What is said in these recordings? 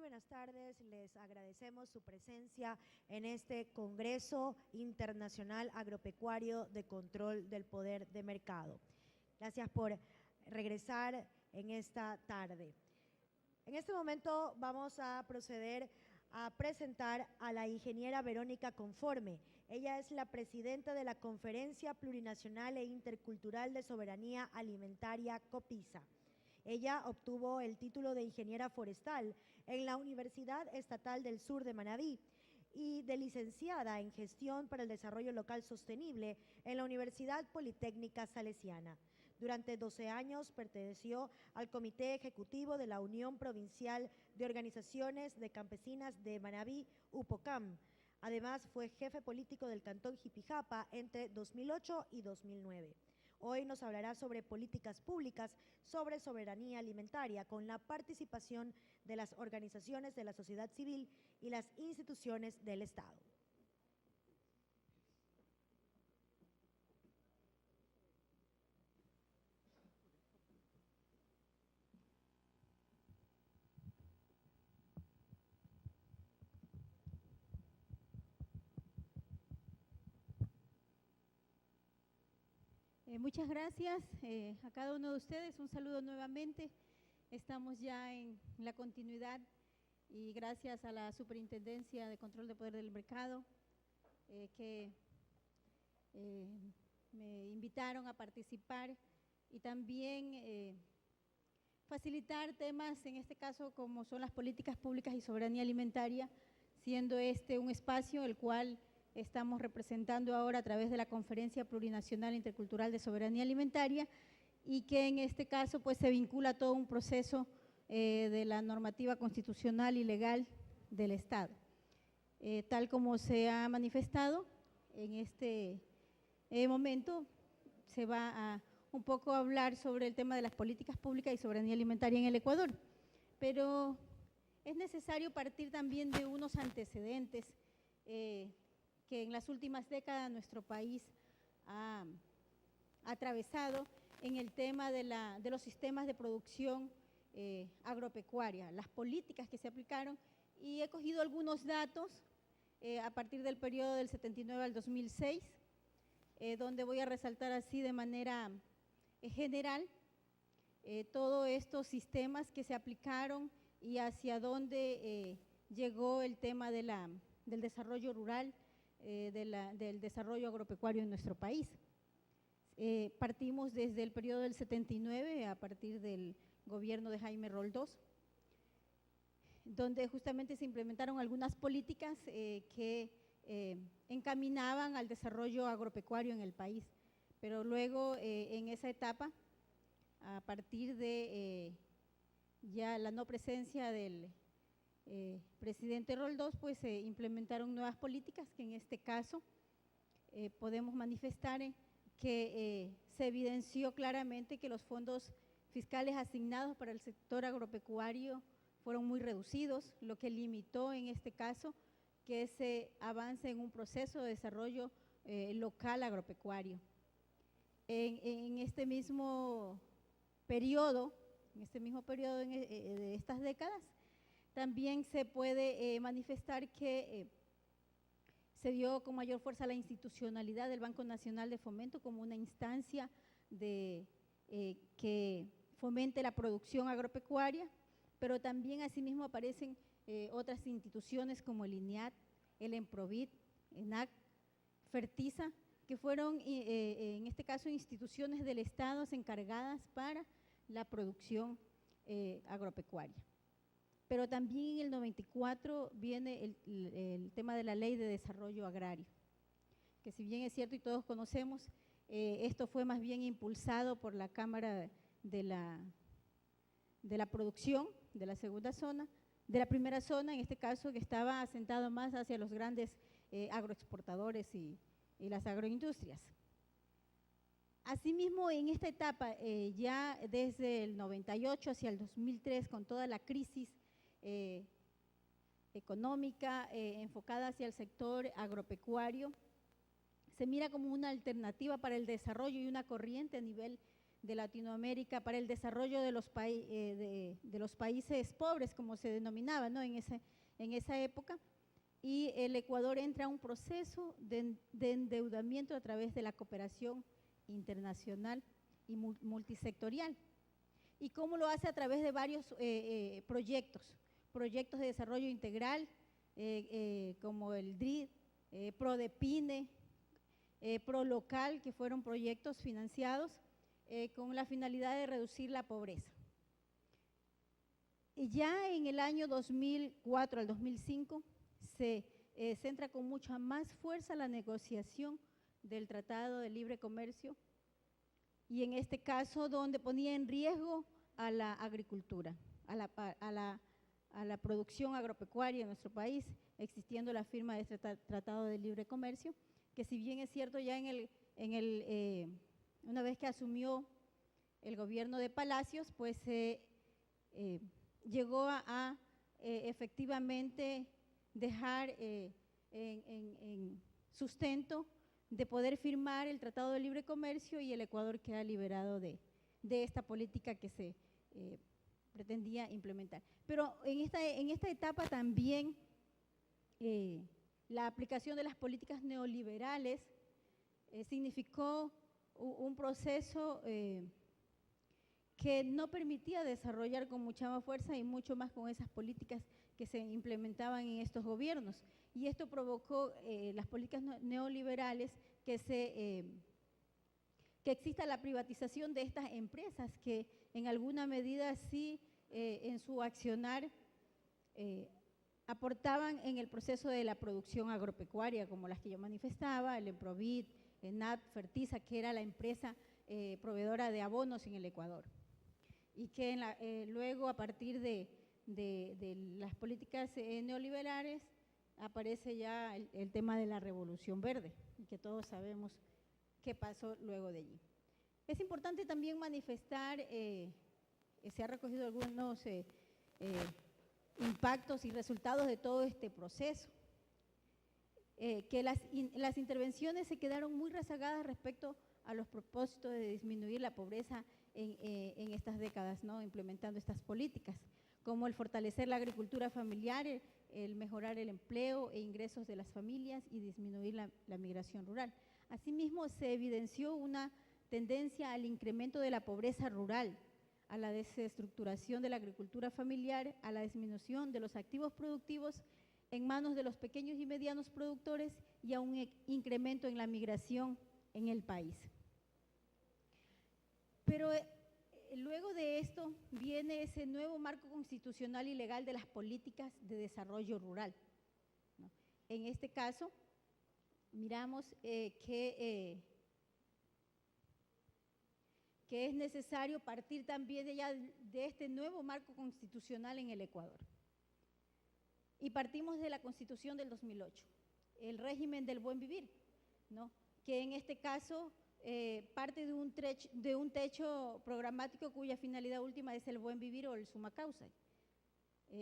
buenas tardes. Les agradecemos su presencia en este Congreso Internacional Agropecuario de Control del Poder de Mercado. Gracias por regresar en esta tarde. En este momento vamos a proceder a presentar a la ingeniera Verónica Conforme. Ella es la presidenta de la Conferencia Plurinacional e Intercultural de Soberanía Alimentaria, COPISA. Ella obtuvo el título de ingeniera forestal en la Universidad Estatal del Sur de Manabí y de licenciada en Gestión para el Desarrollo Local Sostenible en la Universidad Politécnica Salesiana. Durante 12 años perteneció al Comité Ejecutivo de la Unión Provincial de Organizaciones de Campesinas de Manabí, UPOCAM. Además, fue jefe político del Cantón Jipijapa entre 2008 y 2009. Hoy nos hablará sobre políticas públicas sobre soberanía alimentaria con la participación de las organizaciones de la sociedad civil y las instituciones del Estado. Muchas gracias a cada uno de ustedes, un saludo nuevamente. Estamos ya en la continuidad y gracias a la Superintendencia de Control de Poder del Mercado que me invitaron a participar y también facilitar temas, en este caso como son las políticas públicas y soberanía alimentaria, siendo este un espacio el cual estamos representando ahora a través de la Conferencia Plurinacional Intercultural de Soberanía Alimentaria y que en este caso pues se vincula a todo un proceso de la normativa constitucional y legal del Estado. Tal como se ha manifestado en este momento, se va a un poco hablar sobre el tema de las políticas públicas y soberanía alimentaria en el Ecuador, pero es necesario partir también de unos antecedentes que en las últimas décadas nuestro país ha atravesado en el tema de los sistemas de producción agropecuaria, las políticas que se aplicaron, y he cogido algunos datos a partir del periodo del 79 al 2006, donde voy a resaltar así de manera general todos estos sistemas que se aplicaron y hacia dónde llegó el tema del desarrollo rural, del desarrollo agropecuario en nuestro país. Partimos desde el periodo del 79 a partir del gobierno de Jaime Roldós, donde justamente se implementaron algunas políticas que encaminaban al desarrollo agropecuario en el país, pero luego en esa etapa, a partir de ya la no presencia del presidente Roldós, pues se implementaron nuevas políticas que en este caso podemos manifestar que se evidenció claramente que los fondos fiscales asignados para el sector agropecuario fueron muy reducidos, lo que limitó en este caso que se avance en un proceso de desarrollo local agropecuario. En este mismo periodo, de estas décadas, también se puede manifestar que se dio con mayor fuerza la institucionalidad del Banco Nacional de Fomento como una instancia que fomente la producción agropecuaria, pero también asimismo aparecen otras instituciones como el INIAT, el EMPROVIT, ENAC, Fertiza, que fueron en este caso instituciones del Estado encargadas para la producción agropecuaria. Pero también en el 94 viene el tema de la Ley de Desarrollo Agrario, que si bien es cierto y todos conocemos, esto fue más bien impulsado por la Cámara de la Producción de la segunda zona, de la primera zona, en este caso que estaba asentado más hacia los grandes agroexportadores y las agroindustrias. Asimismo, en esta etapa, ya desde el 98 hacia el 2003, con toda la crisis económica enfocada hacia el sector agropecuario, se mira como una alternativa para el desarrollo y una corriente a nivel de Latinoamérica para el desarrollo de los países pobres, como se denominaba, ¿no?, en esa época, y el Ecuador entra a un proceso de endeudamiento a través de la cooperación internacional y multisectorial. ¿Y cómo lo hace? A través de varios proyectos de desarrollo integral, como el DRID, PRODEPINE, PROLOCAL, que fueron proyectos financiados con la finalidad de reducir la pobreza. Y ya en el año 2004 al 2005 se centra con mucha más fuerza la negociación del Tratado de Libre Comercio, y en este caso donde ponía en riesgo a la agricultura, a la producción agropecuaria en nuestro país, existiendo la firma de este Tratado de Libre Comercio, que si bien es cierto ya una vez que asumió el gobierno de Palacios, pues llegó a efectivamente dejar en sustento de poder firmar el Tratado de Libre Comercio, y el Ecuador queda liberado de esta política que se pretendía implementar. Pero en esta etapa también la aplicación de las políticas neoliberales significó un proceso que no permitía desarrollar con mucha más fuerza y mucho más con esas políticas que se implementaban en estos gobiernos. Y esto provocó las políticas neoliberales que exista la privatización de estas empresas que en alguna medida sí en su accionar aportaban en el proceso de la producción agropecuaria, como las que yo manifestaba, el Emprovit, ENAP, Fertiza, que era la empresa proveedora de abonos en el Ecuador. Y que luego, a partir de las políticas neoliberales, aparece ya el tema de la Revolución Verde, y que todos sabemos qué pasó luego de allí. Es importante también manifestar, se han recogido algunos impactos y resultados de todo este proceso, que las intervenciones se quedaron muy rezagadas respecto a los propósitos de disminuir la pobreza en estas décadas, ¿no?, implementando estas políticas, como el fortalecer la agricultura familiar, el mejorar el empleo e ingresos de las familias y disminuir la migración rural. Asimismo, se evidenció una tendencia al incremento de la pobreza rural, a la desestructuración de la agricultura familiar, a la disminución de los activos productivos en manos de los pequeños y medianos productores y a un incremento en la migración en el país. Pero luego de esto viene ese nuevo marco constitucional y legal de las políticas de desarrollo rural, ¿no? En este caso, miramos que es necesario partir también de este nuevo marco constitucional en el Ecuador. Y partimos de la Constitución del 2008, el régimen del buen vivir, ¿no?, que en este caso parte de un techo programático cuya finalidad última es el buen vivir o el summa causa.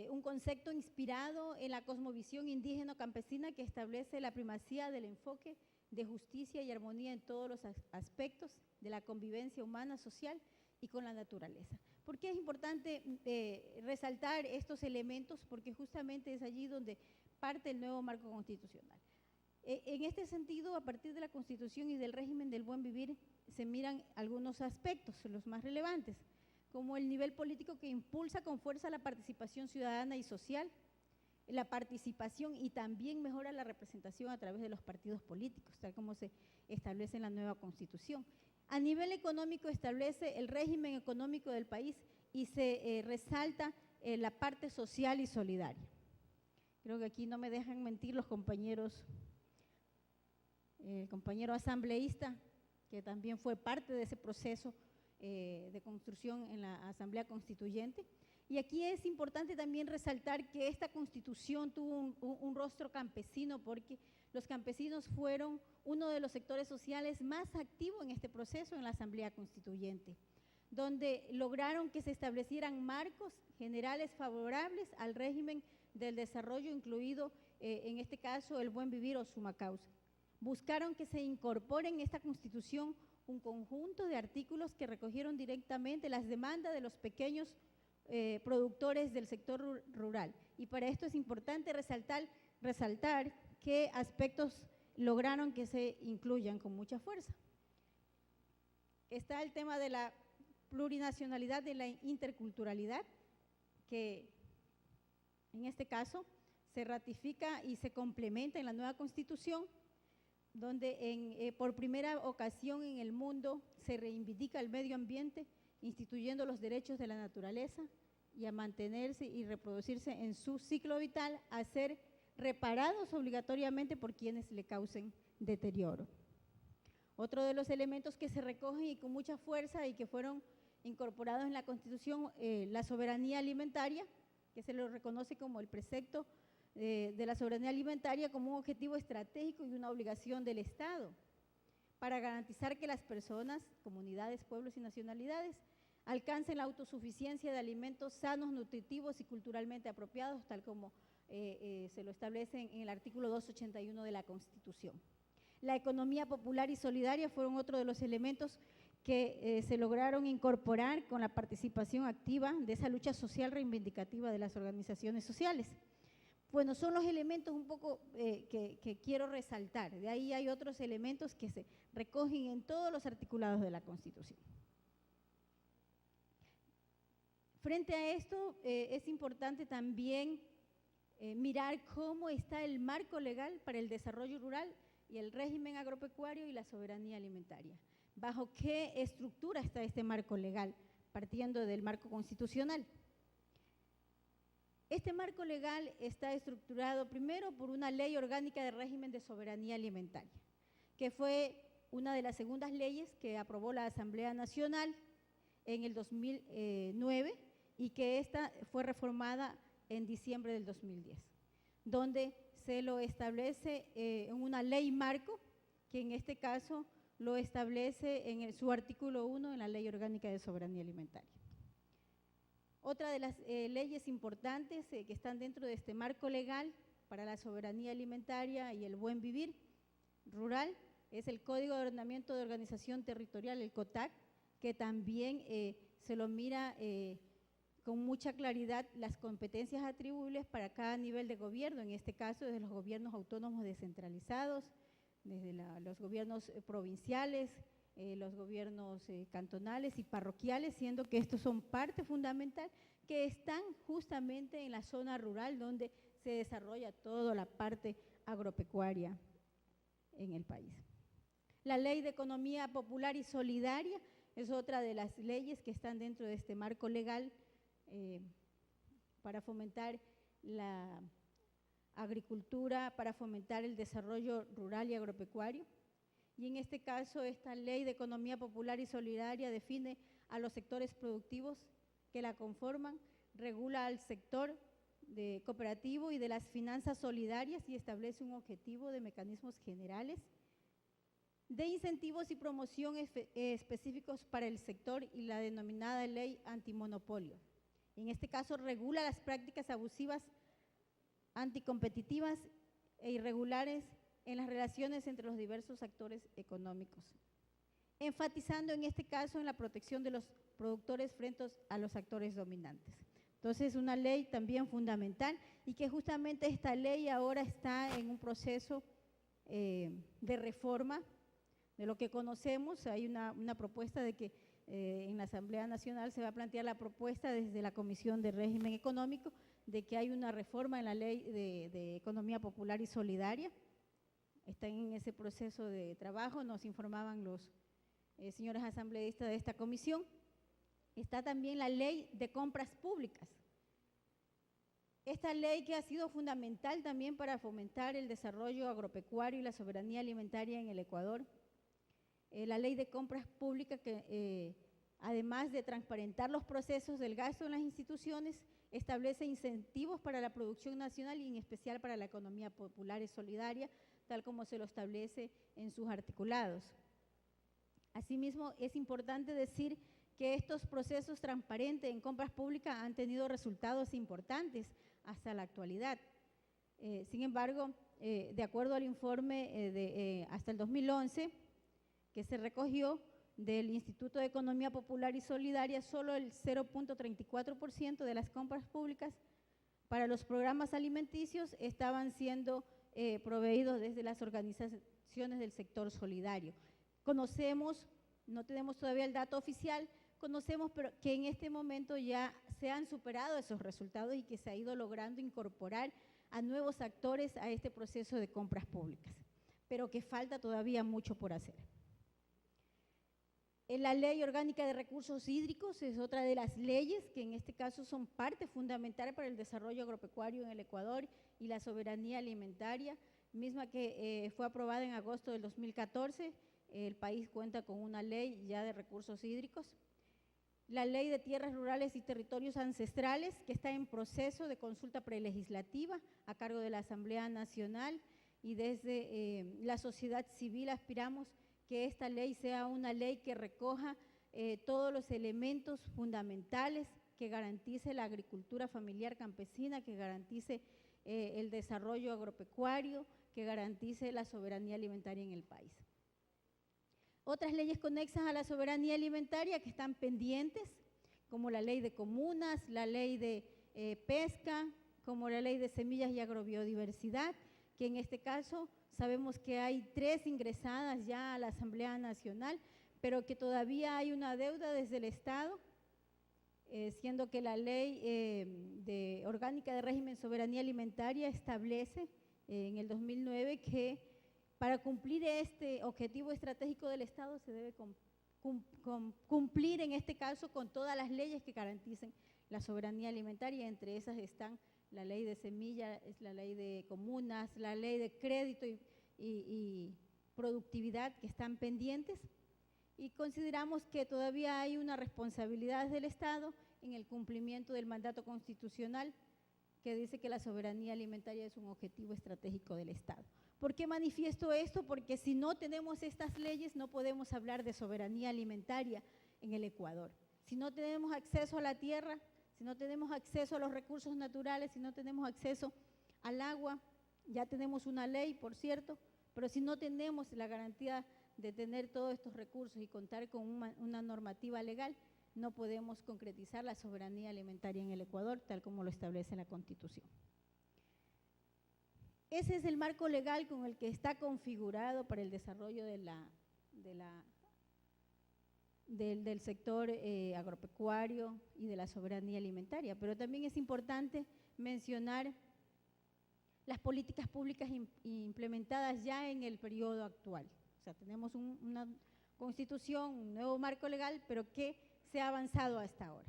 Un concepto inspirado en la cosmovisión indígena-campesina que establece la primacía del enfoque de justicia y armonía en todos los aspectos de la convivencia humana, social y con la naturaleza. ¿Por qué es importante resaltar estos elementos? Porque justamente es allí donde parte el nuevo marco constitucional. En este sentido, a partir de la Constitución y del régimen del buen vivir, se miran algunos aspectos, los más relevantes, como el nivel político que impulsa con fuerza la participación ciudadana y social, la participación y también mejora la representación a través de los partidos políticos, tal como se establece en la nueva Constitución. A nivel económico establece el régimen económico del país y se resalta la parte social y solidaria. Creo que aquí no me dejan mentir los compañeros, el compañero asambleísta, que también fue parte de ese proceso de construcción en la Asamblea Constituyente. Y aquí es importante también resaltar que esta Constitución tuvo un rostro campesino, porque los campesinos fueron uno de los sectores sociales más activos en este proceso en la Asamblea Constituyente, donde lograron que se establecieran marcos generales favorables al régimen del desarrollo, incluido en este caso el buen vivir o summa causa. Buscaron que se incorpore en esta Constitución un conjunto de artículos que recogieron directamente las demandas de los pequeños productores del sector rural. Y para esto es importante resaltar qué aspectos lograron que se incluyan con mucha fuerza. Está el tema de la plurinacionalidad, de la interculturalidad, que en este caso se ratifica y se complementa en la nueva Constitución, donde por primera ocasión en el mundo se reivindica el medio ambiente, instituyendo los derechos de la naturaleza y a mantenerse y reproducirse en su ciclo vital, a ser reparados obligatoriamente por quienes le causen deterioro. Otro de los elementos que se recogen y con mucha fuerza y que fueron incorporados en la Constitución, la soberanía alimentaria, que se lo reconoce como el precepto de la soberanía alimentaria como un objetivo estratégico y una obligación del Estado para garantizar que las personas, comunidades, pueblos y nacionalidades alcancen la autosuficiencia de alimentos sanos, nutritivos y culturalmente apropiados, tal como se lo establece en el artículo 281 de la Constitución. La economía popular y solidaria fueron otro de los elementos que se lograron incorporar con la participación activa de esa lucha social reivindicativa de las organizaciones sociales. Bueno, son los elementos un poco que quiero resaltar. De ahí hay otros elementos que se recogen en todos los articulados de la Constitución. Frente a esto, es importante también mirar cómo está el marco legal para el desarrollo rural y el régimen agropecuario y la soberanía alimentaria. ¿Bajo qué estructura está este marco legal? Partiendo del marco constitucional. Este marco legal está estructurado primero por una ley orgánica de régimen de soberanía alimentaria, que fue una de las segundas leyes que aprobó la Asamblea Nacional en el 2009 y que esta fue reformada en diciembre del 2010, donde se lo establece en una ley marco, que en este caso lo establece en su artículo 1 en la Ley Orgánica de Soberanía Alimentaria. Otra de las leyes importantes que están dentro de este marco legal para la soberanía alimentaria y el buen vivir rural es el Código de Ordenamiento de Organización Territorial, el COTAC, que también se lo mira con mucha claridad las competencias atribuibles para cada nivel de gobierno, en este caso desde los gobiernos autónomos descentralizados, desde los gobiernos provinciales, los gobiernos cantonales y parroquiales, siendo que estos son parte fundamental que están justamente en la zona rural donde se desarrolla toda la parte agropecuaria en el país. La Ley de Economía Popular y Solidaria es otra de las leyes que están dentro de este marco legal para fomentar la agricultura, para fomentar el desarrollo rural y agropecuario. Y en este caso, esta Ley de Economía Popular y Solidaria define a los sectores productivos que la conforman, regula al sector cooperativo y de las finanzas solidarias y establece un objetivo de mecanismos generales de incentivos y promoción específicos para el sector y la denominada Ley Antimonopolio. En este caso, regula las prácticas abusivas, anticompetitivas e irregulares en las relaciones entre los diversos actores económicos, enfatizando en este caso en la protección de los productores frente a los actores dominantes. Entonces, una ley también fundamental y que justamente esta ley ahora está en un proceso de reforma de lo que conocemos. Hay una propuesta de que en la Asamblea Nacional se va a plantear la propuesta desde la Comisión de Régimen Económico de que hay una reforma en la Ley de Economía Popular y Solidaria. Están en ese proceso de trabajo, nos informaban los señores asambleístas de esta comisión. Está también la Ley de Compras Públicas. Esta ley que ha sido fundamental también para fomentar el desarrollo agropecuario y la soberanía alimentaria en el Ecuador. La Ley de Compras Públicas que además de transparentar los procesos del gasto en las instituciones, establece incentivos para la producción nacional y en especial para la economía popular y solidaria, tal como se lo establece en sus articulados. Asimismo, es importante decir que estos procesos transparentes en compras públicas han tenido resultados importantes hasta la actualidad. Sin embargo, de acuerdo al informe hasta el 2011 que se recogió, del Instituto de Economía Popular y Solidaria, solo el 0.34% de las compras públicas para los programas alimenticios estaban siendo proveídos desde las organizaciones del sector solidario. Conocemos, no tenemos todavía el dato oficial, conocemos pero que en este momento ya se han superado esos resultados y que se ha ido logrando incorporar a nuevos actores a este proceso de compras públicas, pero que falta todavía mucho por hacer. La Ley Orgánica de Recursos Hídricos es otra de las leyes que en este caso son parte fundamental para el desarrollo agropecuario en el Ecuador y la soberanía alimentaria, misma que fue aprobada en agosto del 2014. El país cuenta con una ley ya de recursos hídricos. La Ley de Tierras Rurales y Territorios Ancestrales, que está en proceso de consulta prelegislativa a cargo de la Asamblea Nacional, y desde la sociedad civil aspiramos que esta ley sea una ley que recoja todos los elementos fundamentales que garantice la agricultura familiar campesina, que garantice el desarrollo agropecuario, que garantice la soberanía alimentaria en el país. Otras leyes conexas a la soberanía alimentaria que están pendientes, como la ley de comunas, la ley de pesca, como la ley de semillas y agrobiodiversidad, que en este caso sabemos que hay 3 ingresadas ya a la Asamblea Nacional, pero que todavía hay una deuda desde el Estado, siendo que la Ley Orgánica de Régimen Soberanía Alimentaria establece en el 2009 que para cumplir este objetivo estratégico del Estado se debe cumplir en este caso con todas las leyes que garanticen la soberanía alimentaria. Entre esas están la ley de semilla, es la ley de comunas, la ley de crédito y productividad, que están pendientes, y consideramos que todavía hay una responsabilidad del Estado en el cumplimiento del mandato constitucional que dice que la soberanía alimentaria es un objetivo estratégico del Estado. ¿Por qué manifiesto esto? Porque si no tenemos estas leyes no podemos hablar de soberanía alimentaria en el Ecuador. Si no tenemos acceso a la tierra, si no tenemos acceso a los recursos naturales, si no tenemos acceso al agua, ya tenemos una ley, por cierto, pero si no tenemos la garantía de tener todos estos recursos y contar con una normativa legal, no podemos concretizar la soberanía alimentaria en el Ecuador, tal como lo establece la Constitución. Ese es el marco legal con el que está configurado para el desarrollo del sector agropecuario y de la soberanía alimentaria, pero también es importante mencionar las políticas públicas implementadas ya en el periodo actual. O sea, tenemos una constitución, un nuevo marco legal, pero que se ha avanzado hasta ahora.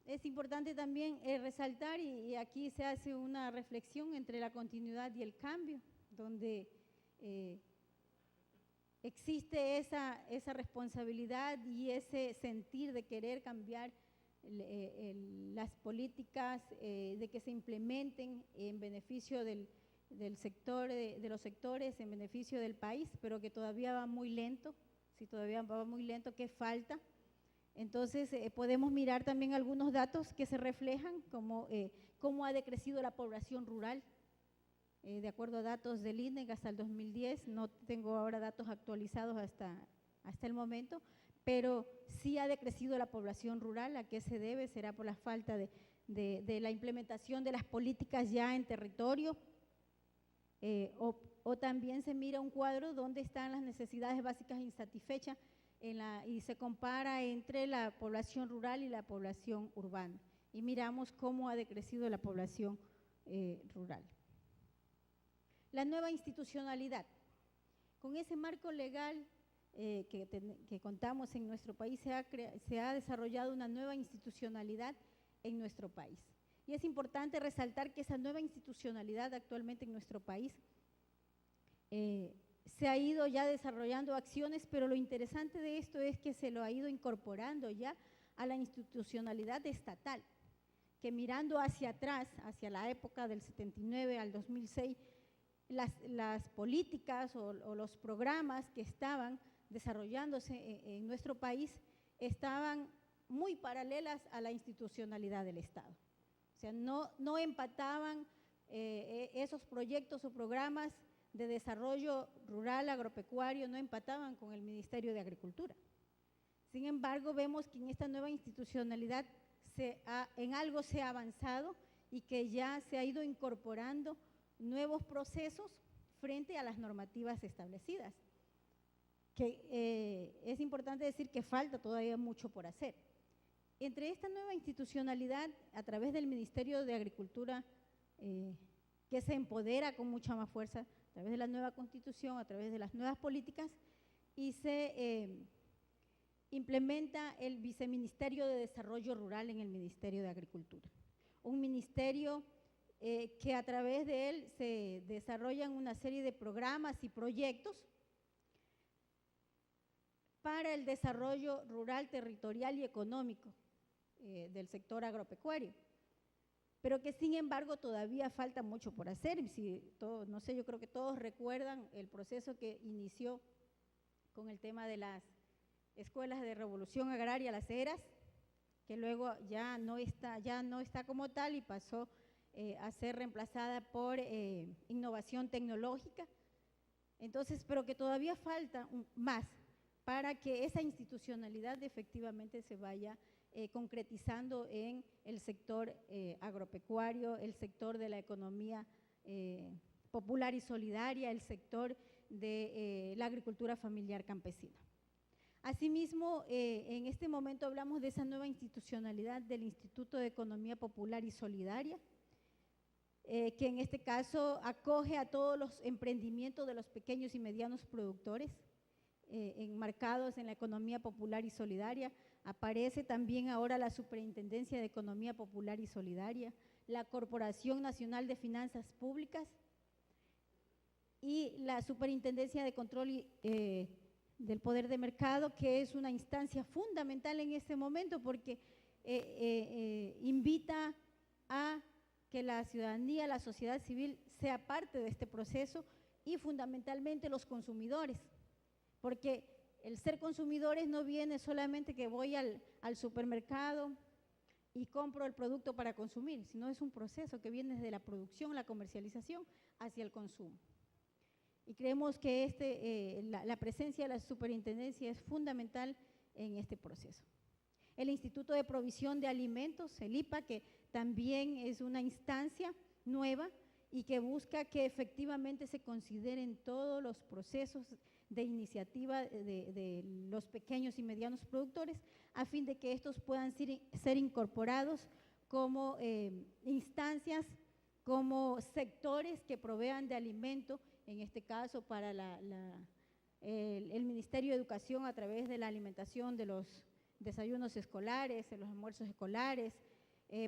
Es importante también resaltar, y aquí se hace una reflexión entre la continuidad y el cambio, donde existe esa responsabilidad y ese sentir de querer cambiar las políticas, de que se implementen en beneficio del sector, de los sectores, en beneficio del país, pero que todavía va muy lento. Si todavía va muy lento, ¿qué falta? Entonces, podemos mirar también algunos datos que se reflejan, como cómo ha decrecido la población rural, de acuerdo a datos del INEC hasta el 2010, no tengo ahora datos actualizados hasta el momento, pero sí ha decrecido la población rural. ¿A qué se debe? Será por la falta de la implementación de las políticas ya en territorio, o también se mira un cuadro donde están las necesidades básicas insatisfechas y se compara entre la población rural y la población urbana, y miramos cómo ha decrecido la población rural. La nueva institucionalidad. Con ese marco legal que contamos en nuestro país, se ha desarrollado una nueva institucionalidad en nuestro país. Y es importante resaltar que esa nueva institucionalidad actualmente en nuestro país se ha ido ya desarrollando acciones, pero lo interesante de esto es que se lo ha ido incorporando ya a la institucionalidad estatal, que mirando hacia atrás, hacia la época del 79 al 2006, las políticas o los programas que estaban desarrollándose en nuestro país estaban muy paralelas a la institucionalidad del Estado. O sea, no empataban esos proyectos o programas de Desarrollo Rural Agropecuario no empataban con el Ministerio de Agricultura. Sin embargo, vemos que en esta nueva institucionalidad en algo se ha avanzado y que ya se ha ido incorporando nuevos procesos frente a las normativas establecidas. Que es importante decir que falta todavía mucho por hacer. Entre esta nueva institucionalidad, a través del Ministerio de Agricultura, que se empodera con mucha más fuerza, a través de la nueva Constitución, a través de las nuevas políticas, y se implementa el Viceministerio de Desarrollo Rural en el Ministerio de Agricultura. Un ministerio que a través de él se desarrollan una serie de programas y proyectos para el desarrollo rural, territorial y económico del sector agropecuario, pero que sin embargo todavía falta mucho por hacer. No sé, yo creo que todos recuerdan el proceso que inició con el tema de las escuelas de revolución agraria, las ERAS, que luego ya no está como tal y pasó a ser reemplazada por innovación tecnológica. Entonces, pero que todavía falta más para que esa institucionalidad efectivamente se vaya concretizando en el sector agropecuario, el sector de la economía popular y solidaria, el sector de la agricultura familiar campesina. Asimismo, en este momento hablamos de esa nueva institucionalidad del Instituto de Economía Popular y Solidaria, que en este caso acoge a todos los emprendimientos de los pequeños y medianos productores, enmarcados en la economía popular y solidaria. Aparece también ahora la Superintendencia de Economía Popular y Solidaria, la Corporación Nacional de Finanzas Públicas y la Superintendencia de Control del Poder de Mercado, que es una instancia fundamental en este momento porque invita a que la ciudadanía, la sociedad civil sea parte de este proceso y fundamentalmente los consumidores, porque el ser consumidores no viene solamente que voy al supermercado y compro el producto para consumir, sino es un proceso que viene desde la producción, la comercialización hacia el consumo. Y creemos que la presencia de la superintendencia es fundamental en este proceso. El Instituto de Provisión de Alimentos, el IPA, que también es una instancia nueva y que busca que efectivamente se consideren todos los procesos de iniciativa de los pequeños y medianos productores a fin de que estos puedan ser incorporados como instancias, como sectores que provean de alimento, en este caso para el Ministerio de Educación a través de la alimentación de los desayunos escolares, de los almuerzos escolares,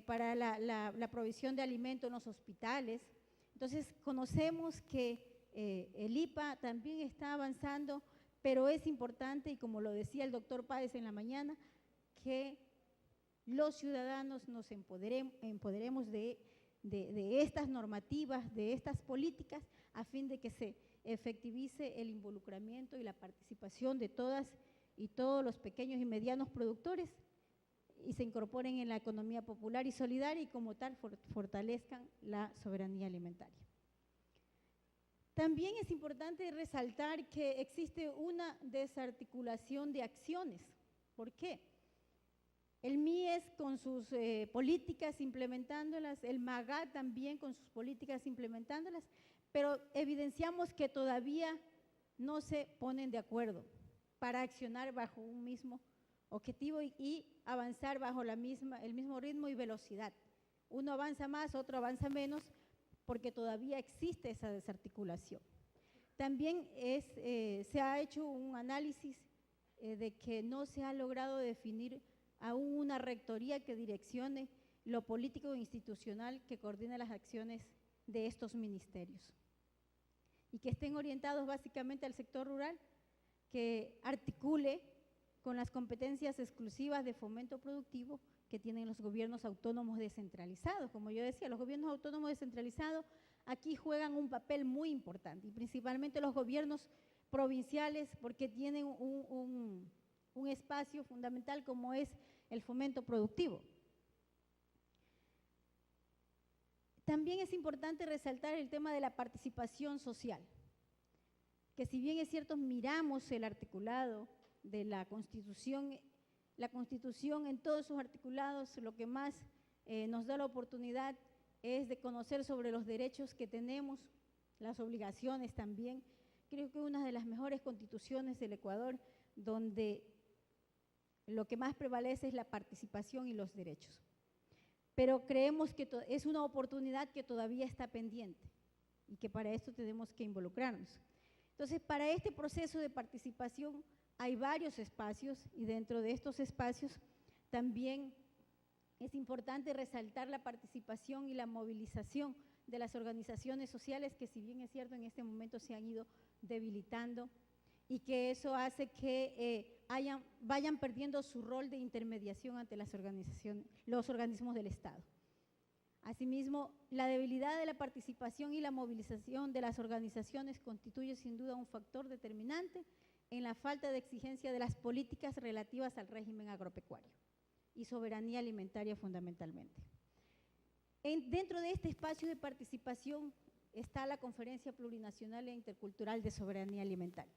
para la provisión de alimentos en los hospitales. Entonces, conocemos que el IPA también está avanzando, pero es importante, y como lo decía el doctor Páez en la mañana, que los ciudadanos nos empoderemos de estas normativas, de estas políticas, a fin de que se efectivice el involucramiento y la participación de todas y todos los pequeños y medianos productores y se incorporen en la economía popular y solidaria y como tal fortalezcan la soberanía alimentaria. También es importante resaltar que existe una desarticulación de acciones. ¿Por qué? El MIES con sus políticas implementándolas, el MAGA también con sus políticas implementándolas, pero evidenciamos que todavía no se ponen de acuerdo para accionar bajo un mismo objetivo y avanzar bajo el mismo ritmo y velocidad. Uno avanza más, otro avanza menos, porque todavía existe esa desarticulación. También se ha hecho un análisis de que no se ha logrado definir aún una rectoría que direccione lo político e institucional que coordine las acciones de estos ministerios y que estén orientados básicamente al sector rural, que articule con las competencias exclusivas de fomento productivo que tienen los gobiernos autónomos descentralizados. Como yo decía, los gobiernos autónomos descentralizados aquí juegan un papel muy importante y principalmente los gobiernos provinciales porque tienen un espacio fundamental como es el fomento productivo. También es importante resaltar el tema de la participación social. que si bien es cierto miramos el articulado de la Constitución en todos sus articulados, lo que más nos da la oportunidad es de conocer sobre los derechos que tenemos, las obligaciones también. Creo que una de las mejores constituciones del Ecuador, donde lo que más prevalece es la participación y los derechos. Pero creemos que es una oportunidad que todavía está pendiente y que para esto tenemos que involucrarnos. Entonces, para este proceso de participación hay varios espacios y dentro de estos espacios también es importante resaltar la participación y la movilización de las organizaciones sociales que, si bien es cierto, en este momento se han ido debilitando y que eso hace que vayan perdiendo su rol de intermediación ante las organizaciones, los organismos del Estado. Asimismo, la debilidad de la participación y la movilización de las organizaciones constituye sin duda un factor determinante en la falta de exigencia de las políticas relativas al régimen agropecuario y soberanía alimentaria fundamentalmente. Dentro de este espacio de participación está la Conferencia Plurinacional e Intercultural de Soberanía Alimentaria,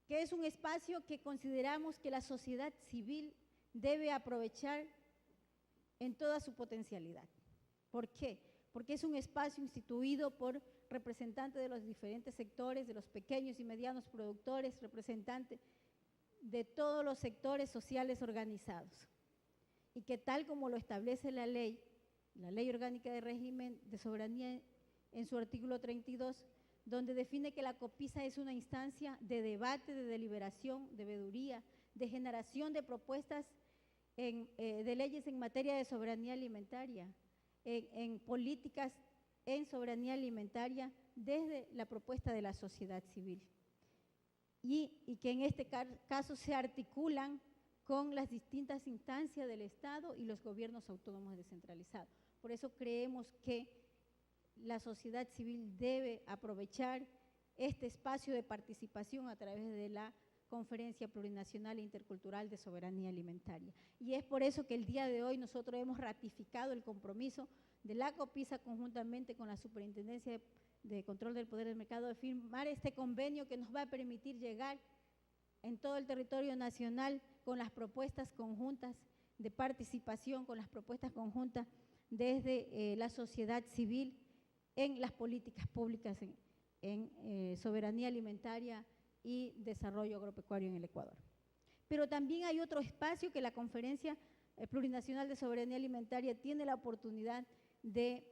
que es un espacio que consideramos que la sociedad civil debe aprovechar en toda su potencialidad. ¿Por qué? Porque es un espacio instituido por representantes de los diferentes sectores, de los pequeños y medianos productores, representantes de todos los sectores sociales organizados, y que tal como lo establece la Ley Orgánica de Régimen de Soberanía en su artículo 32, donde define que la COPISA es una instancia de debate, de deliberación, de veeduría, de generación de propuestas de leyes en materia de soberanía alimentaria, en políticas en soberanía alimentaria desde la propuesta de la sociedad civil. Y que en este caso se articulan con las distintas instancias del Estado y los gobiernos autónomos descentralizados. Por eso creemos que la sociedad civil debe aprovechar este espacio de participación a través de la Conferencia Plurinacional e Intercultural de Soberanía Alimentaria. Y es por eso que el día de hoy nosotros hemos ratificado el compromiso de la COPISA conjuntamente con la Superintendencia de Control del Poder del Mercado de firmar este convenio que nos va a permitir llegar en todo el territorio nacional con las propuestas conjuntas de participación, con las propuestas conjuntas desde la sociedad civil en las políticas públicas en soberanía alimentaria y desarrollo agropecuario en el Ecuador. Pero también hay otro espacio que la Conferencia Plurinacional de Soberanía Alimentaria tiene la oportunidad de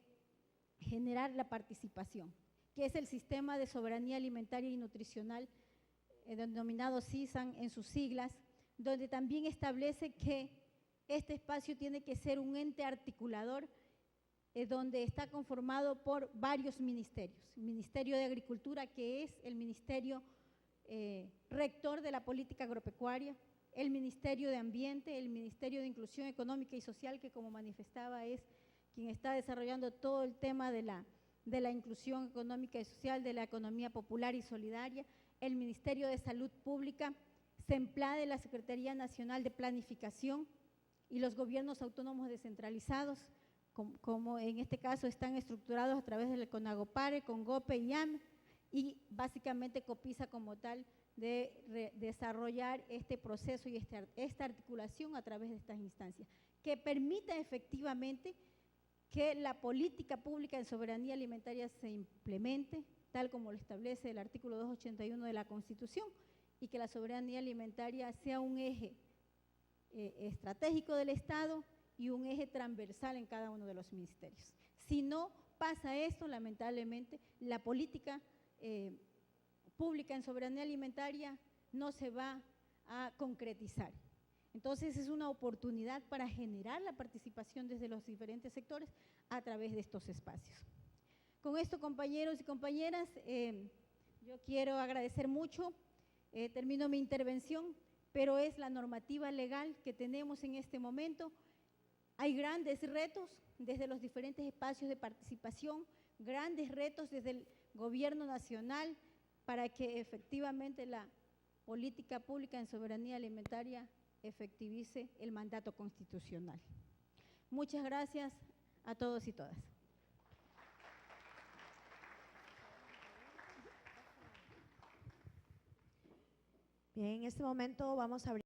generar la participación, que es el Sistema de Soberanía Alimentaria y Nutricional, denominado SISAN en sus siglas, donde también establece que este espacio tiene que ser un ente articulador donde está conformado por varios ministerios. El Ministerio de Agricultura, que es el ministerio rector de la política agropecuaria, el Ministerio de Ambiente, el Ministerio de Inclusión Económica y Social, que como manifestaba es quien está desarrollando todo el tema de la inclusión económica y social, de la economía popular y solidaria, el Ministerio de Salud Pública, SEMPLADE, la Secretaría Nacional de Planificación y los gobiernos autónomos descentralizados, como en este caso están estructurados a través del CONAGOPARE, CONGOPE y IAM, y básicamente COPISA como tal de desarrollar este proceso y esta articulación a través de estas instancias, que permita efectivamente que la política pública en soberanía alimentaria se implemente, tal como lo establece el artículo 281 de la Constitución, y que la soberanía alimentaria sea un eje estratégico del Estado y un eje transversal en cada uno de los ministerios. Si no pasa esto, lamentablemente, la política pública en soberanía alimentaria no se va a concretizar. Entonces, es una oportunidad para generar la participación desde los diferentes sectores a través de estos espacios. Con esto, compañeros y compañeras, yo quiero agradecer mucho, termino mi intervención, pero es la normativa legal que tenemos en este momento. Hay grandes retos desde los diferentes espacios de participación, grandes retos desde el gobierno nacional para que efectivamente la política pública en soberanía alimentaria efectivice el mandato constitucional. Muchas gracias a todos y todas. Bien, en este momento vamos a abrir